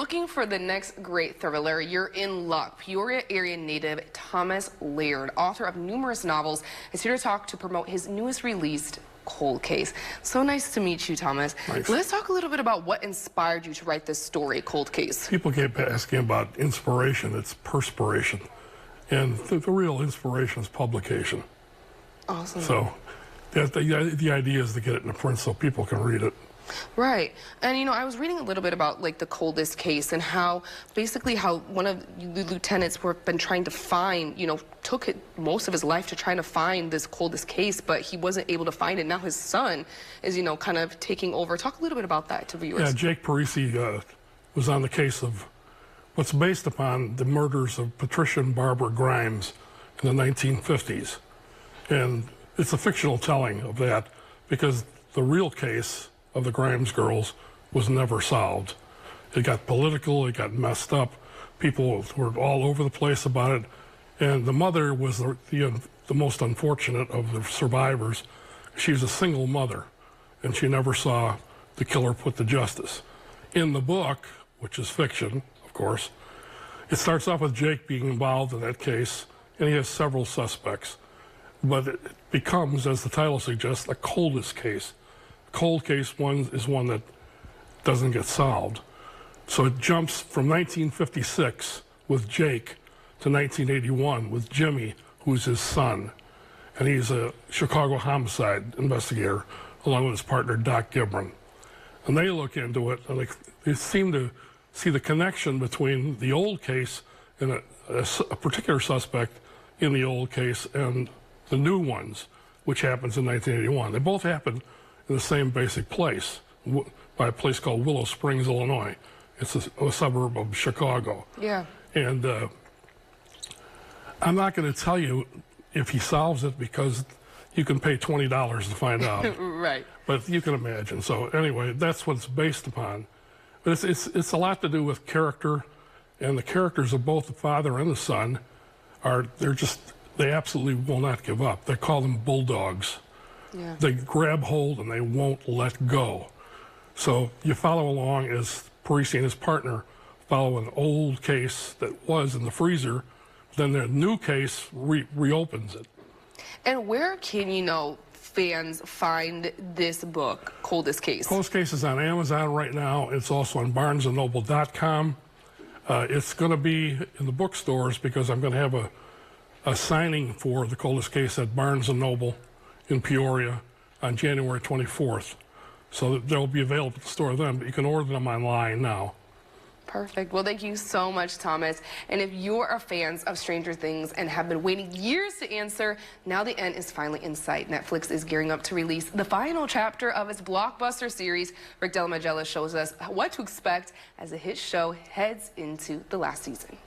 looking for the next great thriller, you're in luck. Peoria area native Thomas Laird, author of numerous novels, is here to promote his newest released Cold Case. So nice to meet you, Thomas. Nice. Let's talk a little bit about what inspired you to write this story, Cold Case. People keep asking about inspiration. It's perspiration. And the real inspiration is publication. Awesome. So the idea is to get it in print so people can read it. Right. And, you know, I was reading a little bit about, like, the Coldest case and how, basically, how one of the lieutenants been trying to find, you know, took most of his life to trying to find this Coldest case, but he wasn't able to find it. Now his son is, you know, kind of taking over. Talk a little bit about that to viewers. Yeah, Jake Parisi was on the case of what's based upon the murders of Patricia and Barbara Grimes in the 1950s. And it's a fictional telling of that because the real case of the Grimes girls was never solved. It got political, it got messed up. People were all over the place about it. And the mother was the most unfortunate of the survivors. She was a single mother, and she never saw the killer put to justice. In the book, which is fiction, of course, it starts off with Jake being involved in that case, and he has several suspects. But it becomes, as the title suggests, a coldest case. Cold case one is one that doesn't get solved. So it jumps from 1956 with Jake to 1981 with Jimmy, who's his son. And he's a Chicago homicide investigator, along with his partner, Doc Gibran. And they look into it, and they seem to see the connection between the old case and a particular suspect in the old case and the new ones, which happens in 1981. They both happen in the same basic place, by a place called Willow Springs, Illinois. It's a suburb of Chicago. Yeah. And I'm not going to tell you if he solves it because you can pay $20 to find out. Right. But you can imagine. So anyway, that's what it's based upon. But it's a lot to do with character, and the characters of both the father and the son they absolutely will not give up. They call them bulldogs. Yeah. They grab hold and they won't let go. So you follow along as Parisi and his partner follow an old case that was in the freezer, then their new case reopens it. And where can, you know, fans find this book, Coldest Case? Coldest Case is on Amazon right now. It's also on barnesandnoble.com. It's going to be in the bookstores because I'm going to have a signing for the Coldest Case at Barnes & Noble in Peoria on January 24th. So they'll be available at the store then, but you can order them online now. Perfect. Well, thank you so much, Thomas. And if you are fans of Stranger Things and have been waiting years to answer, now the end is finally in sight. Netflix is gearing up to release the final chapter of its blockbuster series. Rick Della Magella shows us what to expect as the hit show heads into the last season.